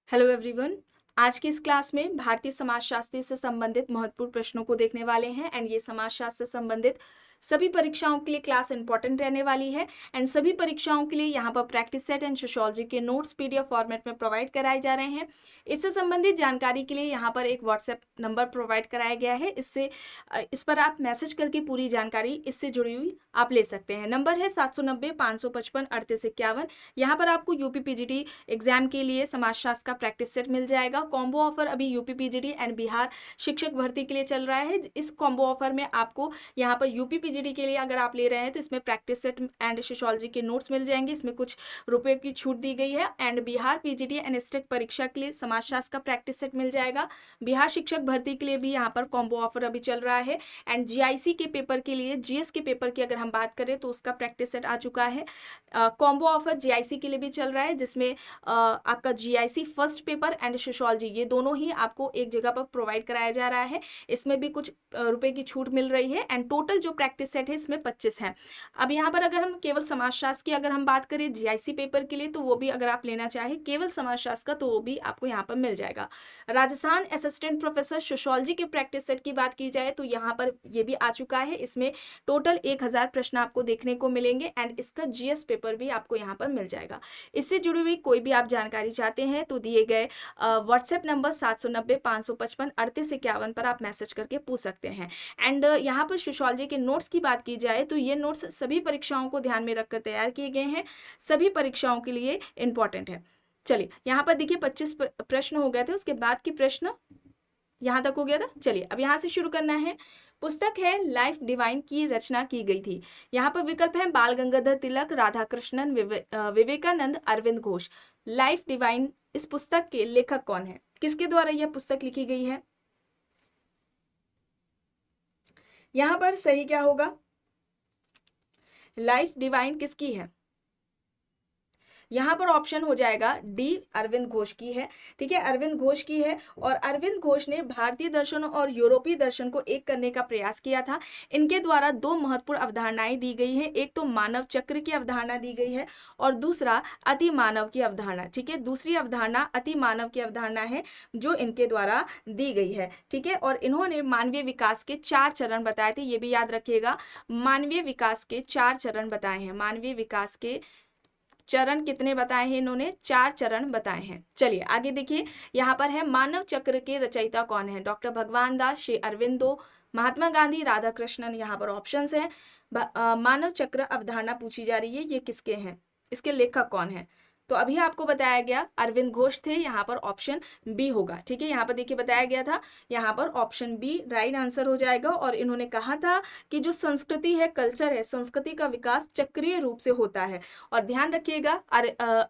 Hello everyone. आज की इस क्लास में भारतीय समाजशास्त्र से संबंधित महत्वपूर्ण प्रश्नों को देखने वाले हैं एंड ये समाजशास्त्र से संबंधित सभी परीक्षाओं के लिए क्लास इंपॉर्टेंट रहने वाली है एंड सभी परीक्षाओं के लिए यहाँ पर प्रैक्टिस सेट एंड सोशियोलॉजी के नोट्स पीडीएफ फॉर्मेट में प्रोवाइड कराए जा रहे हैं। इससे संबंधित जानकारी के लिए यहाँ पर एक व्हाट्सएप नंबर प्रोवाइड कराया गया है। इस पर आप मैसेज करके पूरी जानकारी इससे जुड़ी हुई आप ले सकते हैं। नंबर है 790-555-3851। यहाँ पर आपको यूपी-पीजीटी एग्जाम के लिए समाजशास्त्र का प्रैक्टिस सेट मिल जाएगा। कॉम्बो ऑफर अभी यूपी-पीजीटी एंड बिहार शिक्षक भर्ती के लिए चल रहा है। इस कॉम्बो ऑफर में आपको यहाँ पर यूपी-पीजीटी के लिए अगर आप ले रहे हैं तो इसमें प्रैक्टिस सेट एंड सोशियोलॉजी के नोट्स मिल जाएंगे। इसमें कुछ रुपए की छूट दी गई है and Bihar PGT and state परीक्षा के लिए समाजशास्त्र का प्रैक्टिस सेट मिल जाएगा। बिहार शिक्षक भर्ती के लिए भी यहाँ पर कॉम्बो ऑफर अभी चल रहा है एंड जीआईसी के पेपर के लिए, जीएस के पेपर की अगर हम बात करें तो उसका प्रैक्टिस सेट आ चुका है। कॉम्बो ऑफर जीआईसी के लिए भी चल रहा है जिसमें आपका GIC first paper and sociology ये दोनों ही आपको एक जगह पर प्रोवाइड कराया जा रहा है। इसमें भी कुछ रुपए की छूट मिल रही है एंड टोटल जो प्रैक्टिस सेट है इसमें 25 है। अब यहाँ पर अगर हम केवल समाजशास्त्र की अगर हम बात करें जीआईसी पेपर के लिए तो वो भी अगर आप लेना चाहें केवल समाजशास्त्र का तो वो भी आपको यहाँ पर मिल जाएगा। राजस्थान असिस्टेंट प्रोफेसर सोशियोलॉजी के प्रैक्टिस सेट की बात की जाए तो यहाँ पर ये भी आ चुका है। इसमें टोटल 1000 प्रश्न आपको देखने को मिलेंगे एंड इसका जीएस पेपर भी आपको यहाँ पर मिल जाएगा। इससे जुड़ी हुई कोई भी आप जानकारी चाहते हैं तो दिए गए व्हाट्सएप नंबर 790-555-3851 पर आप मैसेज करके पूछ सकते हैं। एंड यहाँ पर सोशियोलॉजी के नोट्स की बात की जाए तो ये नोट्स सभी परीक्षाओं को ध्यान में रखकर तैयार किए गए हैं, सभी परीक्षाओं के लिए इंपॉर्टेंट है। चलिए यहाँ पर देखिए 25 प्रश्न हो गए थे, उसके बाद की प्रश्न यहाँ तक हो गया था। चलिए अब यहाँ से शुरू करना है। पुस्तक है लाइफ डिवाइन की रचना की गई थी। यहाँ पर विकल्प है बाल गंगाधर तिलक, राधा कृष्णन, विवेकानंद, अरविंद घोष। लाइफ डिवाइन इस पुस्तक के लेखक कौन है, किसके द्वारा यह पुस्तक लिखी गई है? यहाँ पर सही क्या होगा? लाइफ डिवाइन किसकी है? यहाँ पर ऑप्शन हो जाएगा डी, अरविंद घोष की है। ठीक है, अरविंद घोष की है और अरविंद घोष ने भारतीय दर्शन और यूरोपीय दर्शन को एक करने का प्रयास किया था। इनके द्वारा दो महत्वपूर्ण अवधारणाएं दी गई हैं, एक तो मानव चक्र की अवधारणा दी गई है और दूसरा अति मानव की अवधारणा। ठीक है, दूसरी अवधारणा अति मानव की अवधारणा है जो इनके द्वारा दी गई है। ठीक है, और इन्होंने मानवीय विकास के 4 चरण बताए थे, ये भी याद रखिएगा। मानवीय विकास के 4 चरण बताए हैं। मानवीय विकास के चरण कितने बताए हैं इन्होंने? 4 चरण बताए हैं। चलिए आगे देखिए, यहाँ पर है मानव चक्र के रचयिता कौन है? डॉक्टर भगवान दास, श्री अरविंदो, महात्मा गांधी, राधा कृष्णन। यहाँ पर ऑप्शंस हैं। मानव चक्र अवधारणा पूछी जा रही है, ये किसके हैं, इसके लेखक कौन है? तो अभी आपको बताया गया अरविंद घोष थे, यहाँ पर ऑप्शन बी होगा। ठीक है, यहाँ पर देखिए बताया गया था, यहाँ पर ऑप्शन बी राइट आंसर हो जाएगा। और इन्होंने कहा था कि जो संस्कृति है, कल्चर है, संस्कृति का विकास चक्रीय रूप से होता है। और ध्यान रखिएगा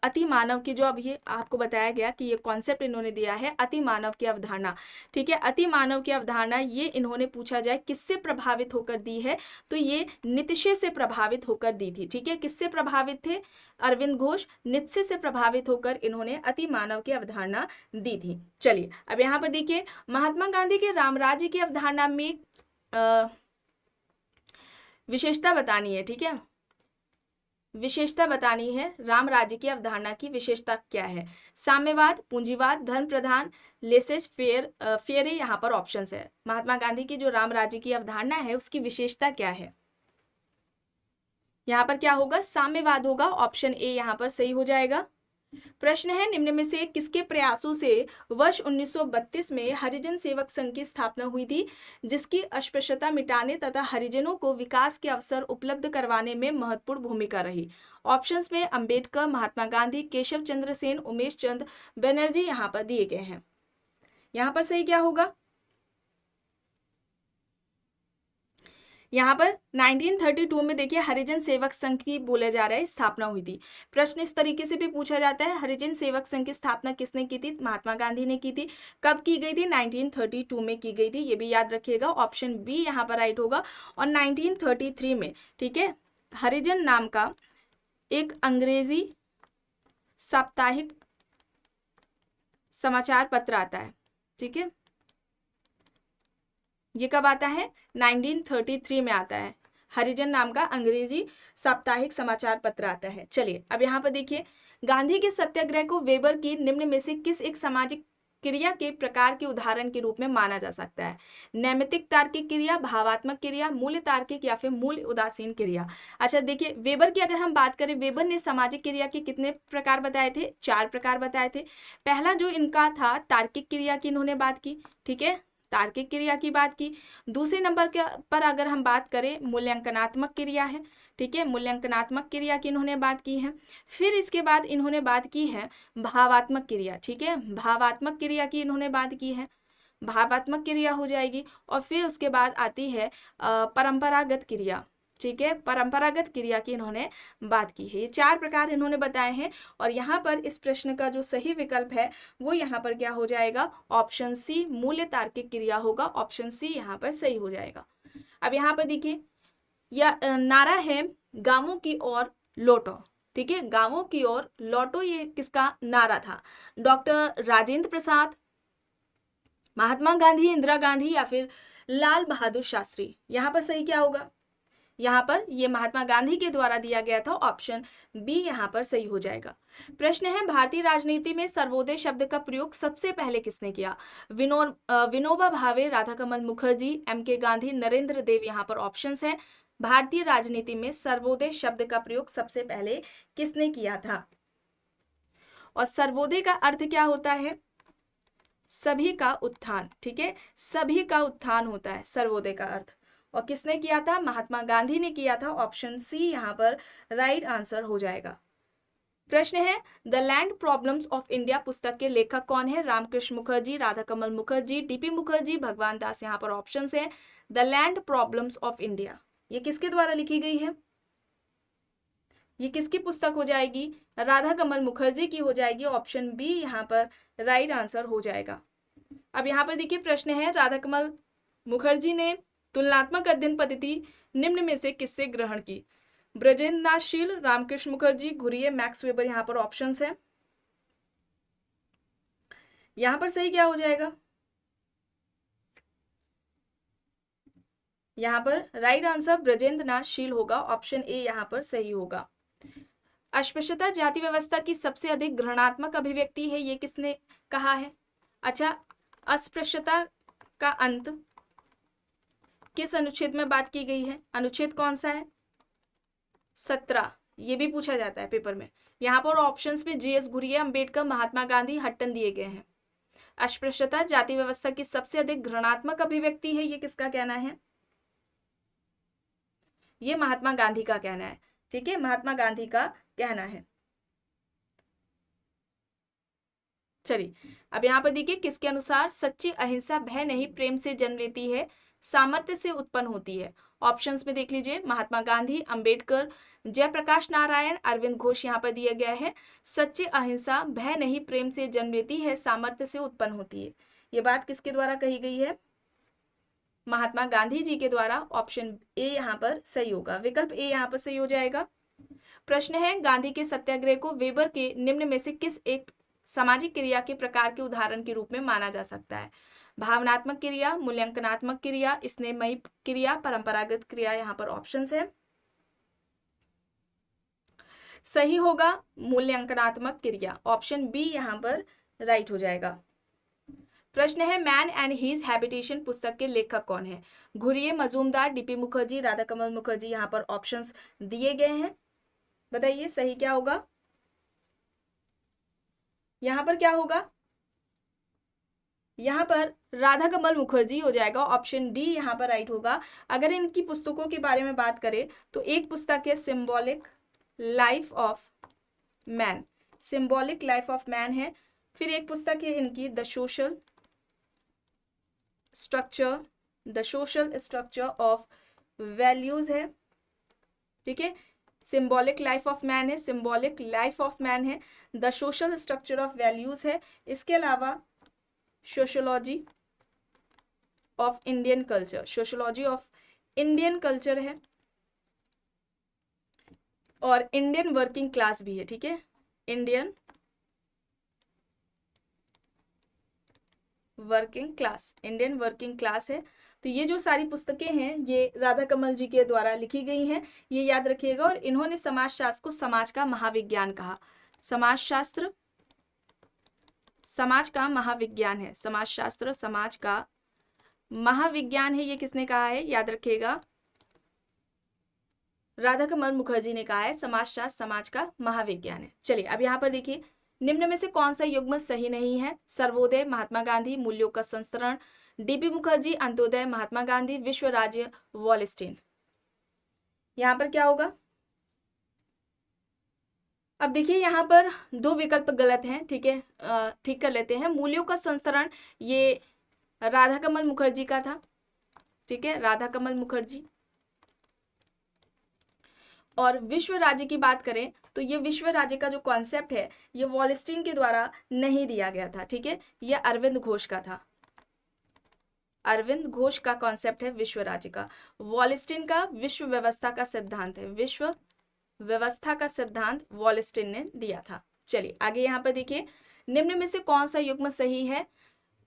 अति मानव की जो अभी आपको बताया गया कि ये कॉन्सेप्ट इन्होंने दिया है अति मानव की अवधारणा। ठीक है, अति मानव की अवधारणा ये इन्होंने पूछा जाए किससे प्रभावित होकर दी है तो ये नीत्शे से प्रभावित होकर दी थी। ठीक है, किससे प्रभावित थे? अरविंद घोष नीत्शे से प्रभावित होकर इन्होंने अति मानव की अवधारणा दी थी। चलिए अब यहाँ पर देखिए, महात्मा गांधी के रामराज्य की अवधारणा में विशेषता बतानी है। ठीक है, विशेषता बतानी है। राम राज्य की अवधारणा की विशेषता क्या है? साम्यवाद, पूंजीवाद, धर्म प्रधान, लेसेस फेयर यहाँ पर ऑप्शंस है। महात्मा गांधी की जो राम राज्य की अवधारणा है उसकी विशेषता क्या है? यहाँ पर क्या होगा? साम्यवाद होगा। ऑप्शन ए यहाँ पर सही हो जाएगा। प्रश्न है निम्न में से किसके प्रयासों से वर्ष 1932 में हरिजन सेवक संघ की स्थापना हुई थी जिसकी अस्पृश्यता मिटाने तथा हरिजनों को विकास के अवसर उपलब्ध करवाने में महत्वपूर्ण भूमिका रही? ऑप्शंस में अंबेडकर, महात्मा गांधी, केशव चंद्र सेन, उमेश चंद्र बनर्जी यहाँ पर दिए गए हैं। यहाँ पर सही क्या होगा? यहाँ पर 1932 में देखिए हरिजन सेवक संघ की बोला जा रहा है स्थापना हुई थी। प्रश्न इस तरीके से भी पूछा जाता है, हरिजन सेवक संघ की स्थापना किसने की थी? महात्मा गांधी ने की थी। कब की गई थी? 1932 में की गई थी, ये भी याद रखिएगा। ऑप्शन बी यहाँ पर राइट होगा। और 1933 में, ठीक है, हरिजन नाम का एक अंग्रेजी साप्ताहिक समाचार पत्र आता है। ठीक है, ये कब आता है? 1933 में आता है। हरिजन नाम का अंग्रेजी साप्ताहिक समाचार पत्र आता है। चलिए अब यहाँ पर देखिए, गांधी के सत्याग्रह को वेबर की निम्न में से किस एक सामाजिक क्रिया के प्रकार के उदाहरण के रूप में माना जा सकता है? नैमित्तिक तार्किक क्रिया, भावात्मक क्रिया, मूल्य तार्किक या फिर मूल्य उदासीन क्रिया। अच्छा देखिए, वेबर की अगर हम बात करें, वेबर ने सामाजिक क्रिया के कितने प्रकार बताए थे? 4 प्रकार बताए थे। पहला जो इनका था, तार्किक क्रिया की इन्होंने बात की, ठीक है, तार्किक क्रिया की बात की। दूसरे नंबर के पर अगर हम बात करें, मूल्यांकनात्मक क्रिया है, ठीक है, मूल्यांकनात्मक क्रिया की इन्होंने बात की है। फिर इसके बाद इन्होंने बात की है भावात्मक क्रिया, ठीक है, भावात्मक क्रिया की इन्होंने बात की है, भावात्मक क्रिया हो जाएगी। और फिर उसके बाद आती है परंपरागत क्रिया, ठीक है, परंपरागत क्रिया की इन्होंने बात की है। ये 4 प्रकार इन्होंने बताए हैं। और यहाँ पर इस प्रश्न का जो सही विकल्प है वो यहाँ पर क्या हो जाएगा? ऑप्शन सी, मूल्य तार्किक क्रिया होगा। ऑप्शन सी यहाँ पर सही हो जाएगा। अब यहाँ पर देखिए, यह नारा है गांवों की ओर लौटो, ठीक है, गांवों की ओर लौटो, ये किसका नारा था? डॉक्टर राजेंद्र प्रसाद, महात्मा गांधी, इंदिरा गांधी या फिर लाल बहादुर शास्त्री? यहाँ पर सही क्या होगा? यहाँ पर ये महात्मा गांधी के द्वारा दिया गया था। ऑप्शन बी यहाँ पर सही हो जाएगा। प्रश्न है, भारतीय राजनीति में सर्वोदय शब्द का प्रयोग सबसे पहले किसने किया? विनोबा भावे, राधाकमल मुखर्जी, एम.के. गांधी, नरेंद्र देव? यहाँ पर ऑप्शंस हैं। भारतीय राजनीति में सर्वोदय शब्द का प्रयोग सबसे पहले किसने किया था? और सर्वोदय का अर्थ क्या होता है? सभी का उत्थान, ठीक है, सभी का उत्थान होता है सर्वोदय का अर्थ। और किसने किया था? महात्मा गांधी ने किया था। ऑप्शन सी यहाँ पर राइट आंसर हो जाएगा। प्रश्न है, the land problems of India पुस्तक के लेखक कौन है? रामकृष्ण मुखर्जी, राधाकमल मुखर्जी, डीपी मुखर्जी, भगवान दास? यहाँ पर ऑप्शंस हैं। The land problems of India ये किसके द्वारा लिखी गई है? ये किसकी पुस्तक हो जाएगी? राधाकमल मुखर्जी की हो जाएगी। ऑप्शन बी यहाँ पर राइट आंसर हो जाएगा। अब यहाँ पर देखिए, प्रश्न है, राधाकमल मुखर्जी ने तुलनात्मक अध्ययन पद्धति निम्न में से किससे ग्रहण की? ब्रजेंद्र नाथ शील, रामकृष्ण मुखर्जी, घुरिये, मैक्स वेबर? यहाँ पर ऑप्शंस हैं। यहाँ पर सही क्या हो जाएगा? यहाँ पर राइट आंसर ब्रजेंद्र नाथ शील होगा। ऑप्शन ए यहाँ पर सही होगा। अस्पृश्यता जाति व्यवस्था की सबसे अधिक घृणात्मक अभिव्यक्ति है, ये किसने कहा है? अच्छा, अस्पृश्यता का अंत किस अनुच्छेद में बात की गई है? अनुच्छेद कौन सा है? 17। ये भी पूछा जाता है पेपर में। यहाँ पर ऑप्शंस में जीएस घुरिये, अंबेडकर, महात्मा गांधी, हट्टन दिए गए हैं। अस्पृश्यता जाति व्यवस्था की सबसे अधिक घृणात्मक अभिव्यक्ति है, ये किसका कहना है? ये महात्मा गांधी का कहना है, ठीक है, महात्मा गांधी का कहना है। चलिए अब यहाँ पर देखिए, किसके अनुसार सच्ची अहिंसा भय नहीं प्रेम से जन्म लेती है, सामर्थ्य से उत्पन्न होती है? ऑप्शंस में देख लीजिए, महात्मा गांधी, अंबेडकर, जयप्रकाश नारायण, अरविंद घोष? यहाँ पर दिया गया है सच्ची अहिंसा भय नहीं प्रेम से जन्म लेती है, सामर्थ्य से उत्पन्न होती है। ये बात किसके द्वारा कही गई है? महात्मा गांधी जी के द्वारा। ऑप्शन ए यहाँ पर सही होगा, विकल्प ए यहाँ पर सही हो जाएगा। प्रश्न है, गांधी के सत्याग्रह को वेबर के निम्न में से किस एक सामाजिक क्रिया के प्रकार के उदाहरण के रूप में माना जा सकता है? भावनात्मक क्रिया, मूल्यांकनात्मक क्रिया, स्नेहमयी क्रिया, परंपरागत क्रिया? यहाँ पर ऑप्शंस है। सही होगा मूल्यांकनात्मक क्रिया। ऑप्शन बी यहाँ पर राइट हो जाएगा। प्रश्न है, मैन एंड हीज हैबिटेशन पुस्तक के लेखक कौन है? घुरिये, मजूमदार, डीपी मुखर्जी, राधाकमल मुखर्जी? यहाँ पर ऑप्शंस दिए गए हैं, बताइए सही क्या होगा? यहाँ पर क्या होगा? यहाँ पर राधाकमल मुखर्जी हो जाएगा। ऑप्शन डी यहाँ पर राइट होगा। अगर इनकी पुस्तकों के बारे में बात करें तो एक पुस्तक है symbolic life of man, symbolic life of man है। फिर एक पुस्तक है इनकी the social structure of values है, ठीक है, सिंबॉलिक लाइफ ऑफ मैन है, सिंबॉलिक लाइफ ऑफ मैन है, the social structure of values है। इसके अलावा sociology of Indian culture, sociology of Indian culture है, और इंडियन वर्किंग क्लास भी है, ठीक है, Indian working class, Indian working class है। तो ये जो सारी पुस्तकें हैं ये राधा कमल जी के द्वारा लिखी गई हैं, ये याद रखिएगा। और इन्होंने समाजशास्त्र को समाज का महाविज्ञान कहा। समाजशास्त्र समाज का महाविज्ञान है, समाजशास्त्र समाज का महाविज्ञान है, ये किसने कहा है, याद रखिएगा, राधा कमल मुखर्जी ने कहा है समाजशास्त्र समाज का महाविज्ञान है। चलिए अब यहाँ पर देखिए, निम्न में से कौन सा युग्म सही नहीं है? सर्वोदय, महात्मा गांधी, मूल्यों का संस्करण, डीबी मुखर्जी, अंत्योदय, महात्मा गांधी, विश्व राज्य, वॉलस्टीन। यहाँ पर क्या होगा? अब देखिए यहाँ पर दो विकल्प गलत हैं, ठीक है, ठीक कर लेते हैं। मूल्यों का संस्करण ये राधा कमल मुखर्जी का था, ठीक है, राधा कमल मुखर्जी। और विश्व राज्य की बात करें तो ये विश्व राज्य का जो कॉन्सेप्ट है ये वॉलस्टीन के द्वारा नहीं दिया गया था, ठीक है, ये अरविंद घोष का था। अरविंद घोष का कॉन्सेप्ट है विश्व राज्य का। वॉलस्टीन का विश्व व्यवस्था का सिद्धांत है, विश्व व्यवस्था का सिद्धांत वॉलस्टीन ने दिया था। चलिए आगे यहाँ पर देखिए, निम्न में से कौन सा युग्म सही है?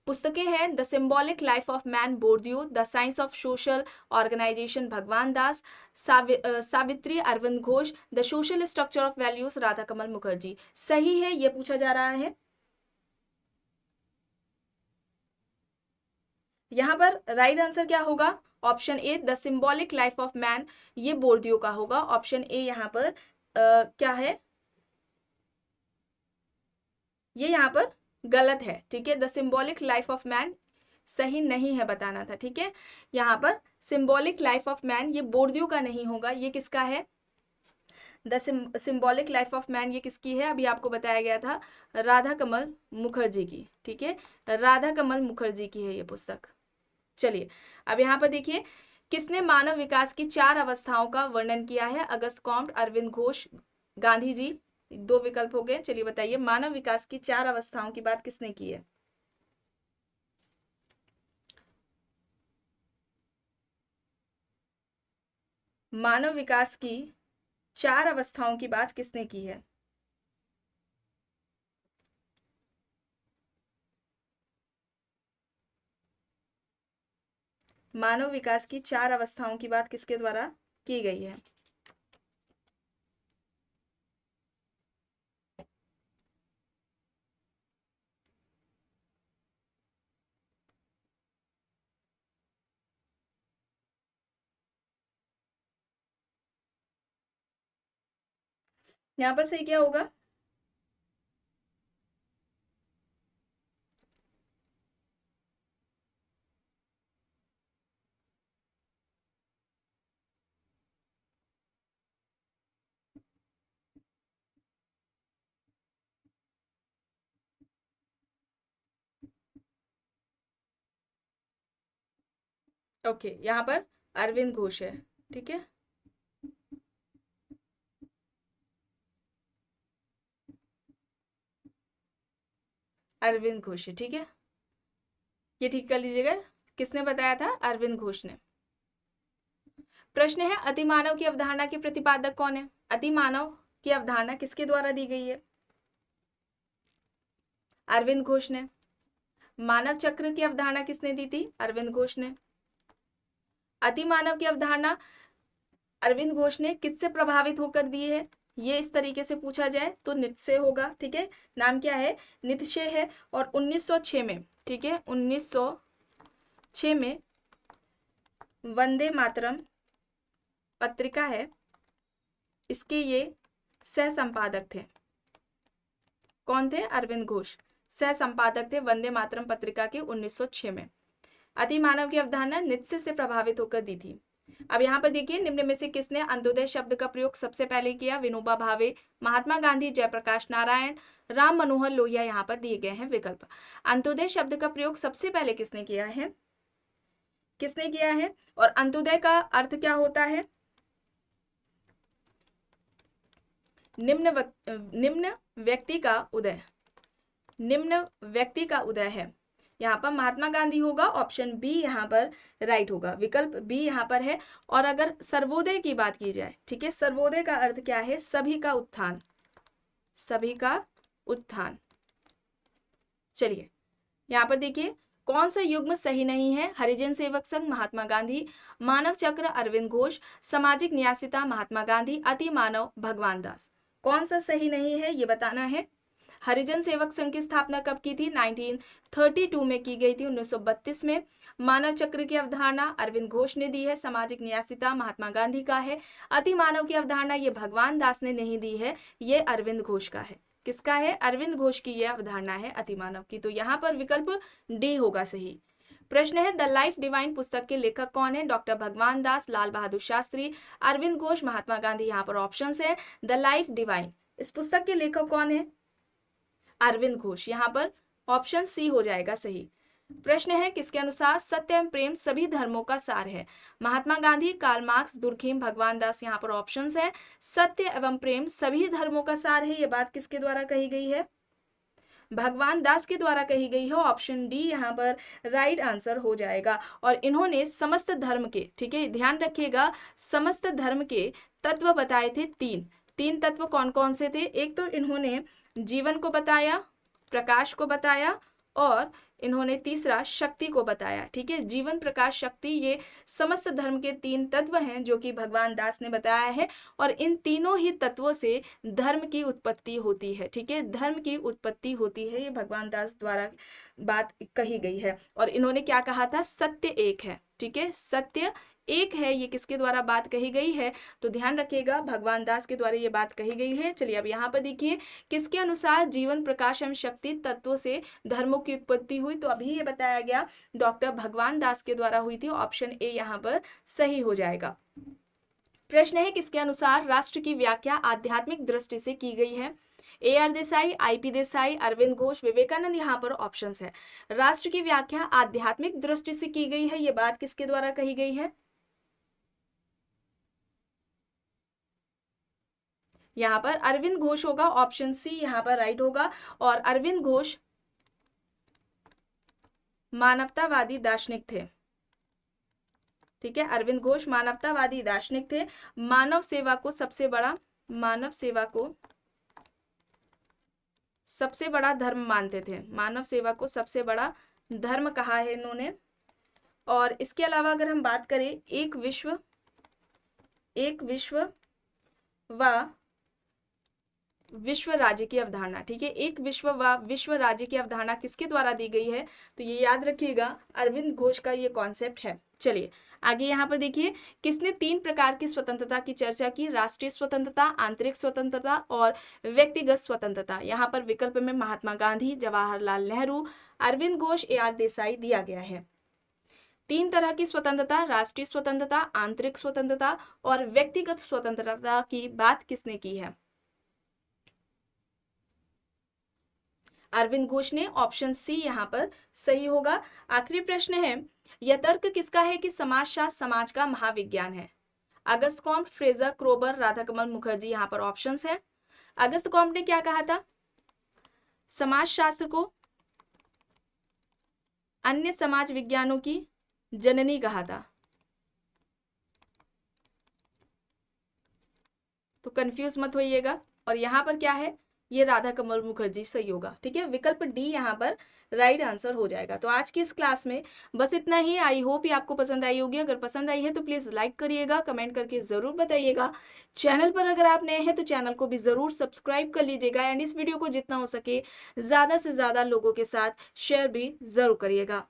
पुस्तकें हैं the symbolic life of man Bourdieu, the science of social organization Bhagwan Das, Savitri Aurobindo Ghosh, the social structure of values Radhakamal Mukerjee. सही है ये पूछा जा रहा है। यहाँ पर राइट आंसर क्या होगा? Option A the symbolic life of man, ये बोर्डियो का होगा। ऑप्शन ए यहाँ पर क्या है, ये यहाँ पर गलत है, ठीक है, the symbolic life of man सही नहीं है, बताना था, ठीक है। यहाँ पर सिंबॉलिक लाइफ ऑफ मैन ये बोर्डियो का नहीं होगा, ये किसका है? The symbolic life of man ये किसकी है? अभी आपको बताया गया था, राधा कमल मुखर्जी की, ठीक है, राधा कमल मुखर्जी की है ये पुस्तक। चलिए अब यहाँ पर देखिए, किसने मानव विकास की 4 अवस्थाओं का वर्णन किया है? Auguste Comte, Arvind Ghosh, Gandhi ji. दो विकल्प हो गए। चलिए बताइए, मानव विकास की 4 अवस्थाओं की बात किसने की है? मानव विकास की 4 अवस्थाओं की बात किसने की है? मानव विकास की 4 अवस्थाओं की बात किसके द्वारा की गई है? यहाँ पर सही क्या होगा? ओके, यहाँ पर अरविंद घोष है, ठीक है, अरविंद घोष है, ठीक है, ये ठीक कर लीजिएगा। किसने बताया था? अरविंद घोष ने। प्रश्न है, अतिमानव की अवधारणा के प्रतिपादक कौन है? अतिमानव की अवधारणा किसके द्वारा दी गई है? अरविंद घोष ने। मानव चक्र की अवधारणा किसने दी थी? अरविंद घोष ने। अतिमानव की अवधारणा अरविंद घोष ने किससे प्रभावित होकर दी है? ये इस तरीके से पूछा जाए तो नीत्शे होगा, ठीक है, नाम क्या है? नीत्शे है। और 1906 में, ठीक है, 1906 में वंदे मातरम पत्रिका है, इसके ये सह संपादक थे। कौन थे? अरविंद घोष सह संपादक थे वंदे मातरम पत्रिका के 1906 में। अतिमानव की अवधारणा नीत्शे से प्रभावित होकर दी थी। अब यहाँ पर देखिए, निम्न में से किसने अंत्योदय शब्द का प्रयोग सबसे पहले किया? विनोबा भावे, महात्मा गांधी, जयप्रकाश नारायण, राम मनोहर लोहिया। यहाँ पर दिए गए हैं विकल्प। अंत्योदय शब्द का प्रयोग सबसे पहले किसने किया है? किसने किया है? और अंत्योदय का अर्थ क्या होता है? निम्न व्यक्ति का उदय, निम्न व्यक्ति का उदय है। यहाँ पर महात्मा गांधी होगा, ऑप्शन बी यहाँ पर राइट होगा, विकल्प बी यहाँ पर है। और अगर सर्वोदय की बात की जाए, ठीक है, सर्वोदय का अर्थ क्या है? सभी का उत्थान, सभी का उत्थान। चलिए यहाँ पर देखिए, कौन सा युग्म सही नहीं है? हरिजन सेवक संघ महात्मा गांधी, मानव चक्र अरविंद घोष, सामाजिक न्यासिता महात्मा गांधी, अति मानव भगवान दास। कौन सा सही नहीं है ये बताना है। हरिजन सेवक संघ की स्थापना कब की थी? 1932 में की गई थी, 1932 में। मानव चक्र की अवधारणा अरविंद घोष ने दी है, सामाजिक न्यासिता महात्मा गांधी का है, अति मानव की अवधारणा ये भगवान दास ने नहीं दी है, ये अरविंद घोष का है। किसका है? अरविंद घोष की यह अवधारणा है अति मानव की। तो यहाँ पर विकल्प डी होगा सही। प्रश्न है द लाइफ डिवाइन पुस्तक के लेखक कौन है? डॉक्टर भगवान दास, लाल बहादुर शास्त्री, अरविंद घोष, महात्मा गांधी। यहाँ पर ऑप्शंस है द लाइफ डिवाइन, इस पुस्तक के लेखक कौन है? अरविंद घोष। यहाँ पर ऑप्शन सी हो जाएगा सही। प्रश्न है किसके अनुसार सत्य एवं प्रेम सभी धर्मों का सार है? Mahatma Gandhi, Karl Marx, Durkheim, भगवान दास। यहाँ पर ऑप्शंस है सत्य एवं प्रेम सभी धर्मों का सार है। ये बात किसके द्वारा कही गई है? भगवान दास के द्वारा कही गई है। ऑप्शन डी यहाँ पर राइट आंसर हो जाएगा। और इन्होंने समस्त धर्म के, ठीक है ध्यान रखिएगा, समस्त धर्म के तत्व बताए थे तीन तत्व। कौन कौन से थे? एक तो इन्होंने जीवन को बताया, प्रकाश को बताया, और इन्होंने तीसरा शक्ति को बताया। ठीक है, जीवन, प्रकाश, शक्ति, ये समस्त धर्म के 3 तत्व हैं जो कि भगवान दास ने बताया है। और इन तीनों ही तत्वों से धर्म की उत्पत्ति होती है। ठीक है, धर्म की उत्पत्ति होती है, ये भगवान दास द्वारा बात कही गई है। और इन्होंने क्या कहा था? सत्य एक है। ठीक है, सत्य एक है, ये किसके द्वारा बात कही गई है? तो ध्यान रखिएगा, भगवान दास के द्वारा ये बात कही गई है। चलिए अब यहाँ पर देखिए, किसके अनुसार जीवन, प्रकाश एवं शक्ति तत्वों से धर्मों की उत्पत्ति हुई? तो अभी ये बताया गया डॉक्टर भगवान दास के द्वारा हुई थी। ऑप्शन ए यहाँ पर सही हो जाएगा। प्रश्न है किसके अनुसार राष्ट्र की व्याख्या आध्यात्मिक दृष्टि से की गई है? AR Desai, IP Desai, Arvind Ghosh, Vivekananda. यहाँ पर ऑप्शंस है। राष्ट्र की व्याख्या आध्यात्मिक दृष्टि से की गई है, ये बात किसके द्वारा कही गई है? यहाँ पर अरविंद घोष होगा। ऑप्शन सी यहाँ पर राइट होगा। और अरविंद घोष मानवतावादी दार्शनिक थे। ठीक है, अरविंद घोष मानवतावादी दार्शनिक थे। मानव सेवा को सबसे बड़ा धर्म मानते थे। मानव सेवा को सबसे बड़ा धर्म कहा है इन्होंने। और इसके अलावा अगर हम बात करें, एक विश्व व विश्व राज्य की अवधारणा। ठीक है, एक विश्व व विश्व राज्य की अवधारणा किसके द्वारा दी गई है? तो ये याद रखिएगा, अरविंद घोष का ये कॉन्सेप्ट है। चलिए आगे यहाँ पर देखिए, किसने 3 प्रकार की स्वतंत्रता की चर्चा की? राष्ट्रीय स्वतंत्रता, आंतरिक स्वतंत्रता और व्यक्तिगत स्वतंत्रता। यहाँ पर विकल्प में महात्मा गांधी, जवाहरलाल नेहरू, अरविंद घोष, AR देसाई दिया गया है। 3 तरह की स्वतंत्रता, राष्ट्रीय स्वतंत्रता, आंतरिक स्वतंत्रता और व्यक्तिगत स्वतंत्रता की बात किसने की है? अरविंद घोष ने। ऑप्शन सी यहाँ पर सही होगा। आखिरी प्रश्न है, यह तर्क किसका है कि समाजशास्त्र समाज का महाविज्ञान है? Auguste Comte, Fraser, क्रोबर, Radhakamal Mukherjee. यहाँ पर ऑप्शंस है। अगस्त कॉम्ट ने क्या कहा था? समाजशास्त्र को अन्य समाज विज्ञानों की जननी कहा था। तो कंफ्यूज मत होइएगा। और यहाँ पर क्या है? ये राधाकमल मुखर्जी सही होगा। ठीक है, विकल्प डी यहाँ पर राइट आंसर हो जाएगा। तो आज की इस क्लास में बस इतना ही। आई होप ये आपको पसंद आई होगी। अगर पसंद आई है तो प्लीज़ लाइक करिएगा, कमेंट करके ज़रूर बताइएगा। चैनल पर अगर आप नए हैं तो चैनल को भी ज़रूर सब्सक्राइब कर लीजिएगा। एंड इस वीडियो को जितना हो सके ज़्यादा से ज़्यादा लोगों के साथ शेयर भी ज़रूर करिएगा।